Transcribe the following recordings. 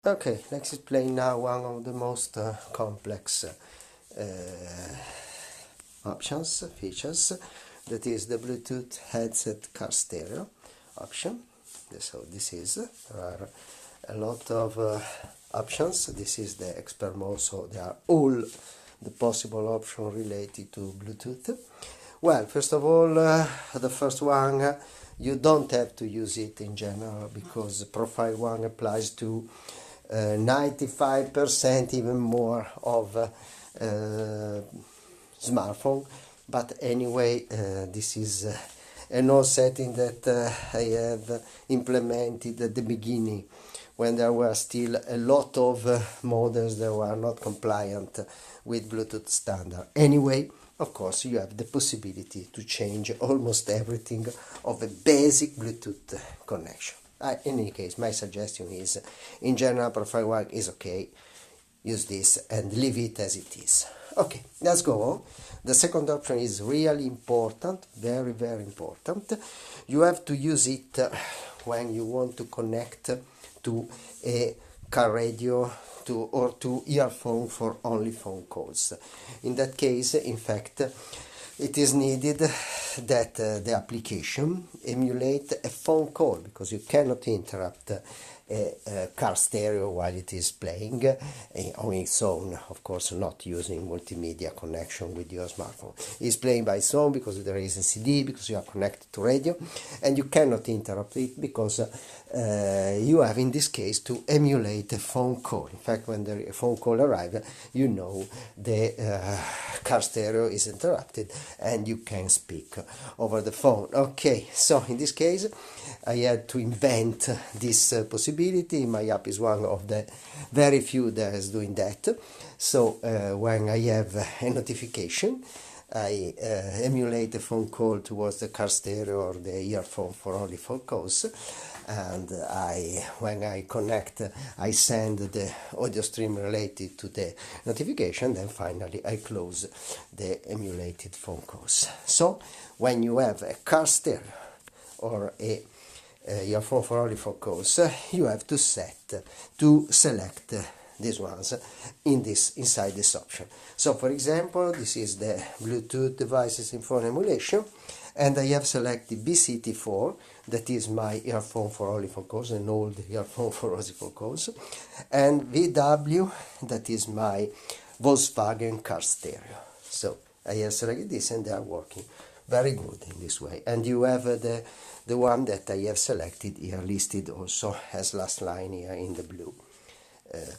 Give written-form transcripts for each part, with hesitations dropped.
Okay, let's explain now one of the most complex features, that is the Bluetooth headset car stereo option. So there are a lot of options. This is the expert mode, so there are all the possible options related to Bluetooth. Well, first of all, the first one, you don't have to use it in general because Profile 1 applies to 95% even more of smartphone, but anyway, this is an old setting that I have implemented at the beginning when there were still a lot of models that were not compliant with Bluetooth standard. Anyway, of course, you have the possibility to change almost everything of a basic Bluetooth connection. In any case, my suggestion is, in general, Profile 1 is okay. Use this and leave it as it is. Okay, let's go on. The second option is really important, very, very important. You have to use it when you want to connect to a car radio or to earphone for only phone calls. In that case, in fact, it is needed that the application emulate a phone call, because you cannot interrupt a car stereo while it is playing on its own, of course not using multimedia connection with your smartphone. It's playing by its own because there is a CD, because you are connected to radio, and you cannot interrupt it because you have in this case to emulate a phone call. In fact, when the phone call arrives, you know the car stereo is interrupted and you can speak over the phone. Okay, so in this case I had to invent this possibility. My app is one of the very few that is doing that. So when I have a notification, I emulate a phone call towards the car stereo or the earphone for only phone calls, and when I connect, I send the audio stream related to the notification, then finally I close the emulated phone calls. So when you have a car stereo or a earphone for only phone calls, you have to select these ones inside this option. So for example, this is the Bluetooth devices in phone emulation, and I have selected BCT4, that is my earphone for only phone calls, an old earphone for only phone calls, and VW, that is my Volkswagen car stereo. So I have selected this and they are working very good in this way. And you have the one that I have selected here listed also as last line here in the blue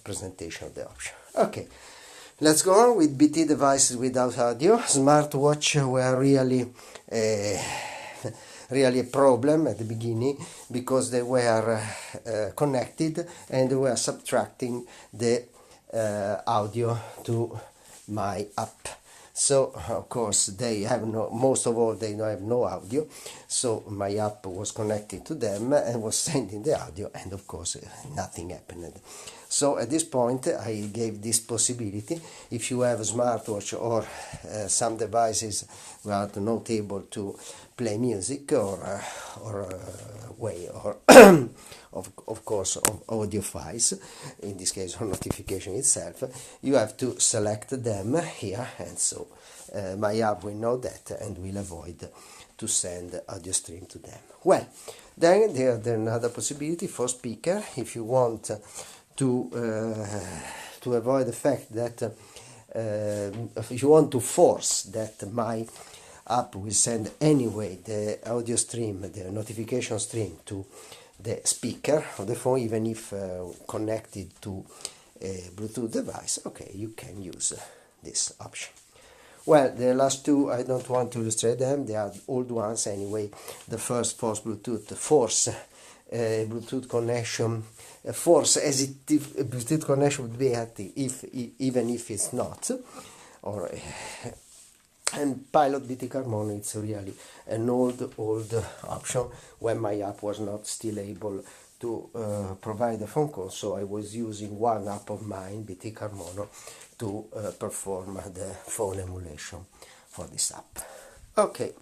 presentation of the option. Okay, let's go on with BT devices without audio. Smartwatch were really a problem at the beginning because they were connected and they were subtracting the audio to my app. So of course they have most of all they have no audio, so my app was connected to them and was sending the audio, and of course nothing happened. So at this point I gave this possibility. If you have a smartwatch or some devices where are not able to play music or of course of audio files, in this case or notification itself, you have to select them here, and so my app will know that and will avoid to send audio stream to them. Well, then there's another possibility for speaker. If you want to avoid the fact that if you want to force that my app will send anyway the audio stream, the notification stream, to the speaker of the phone, even if connected to a Bluetooth device, okay, you can use this option. Well, the last two, I don't want to illustrate them, they are old ones anyway. The first force Bluetooth, force Bluetooth connection, force as if Bluetooth connection would be active even if it's not, or and pilot BT car mono, it's really an old option when my app was not still able to provide a phone call, so I was using one app of mine, BT car mono, to perform the phone emulation for this app. Okay.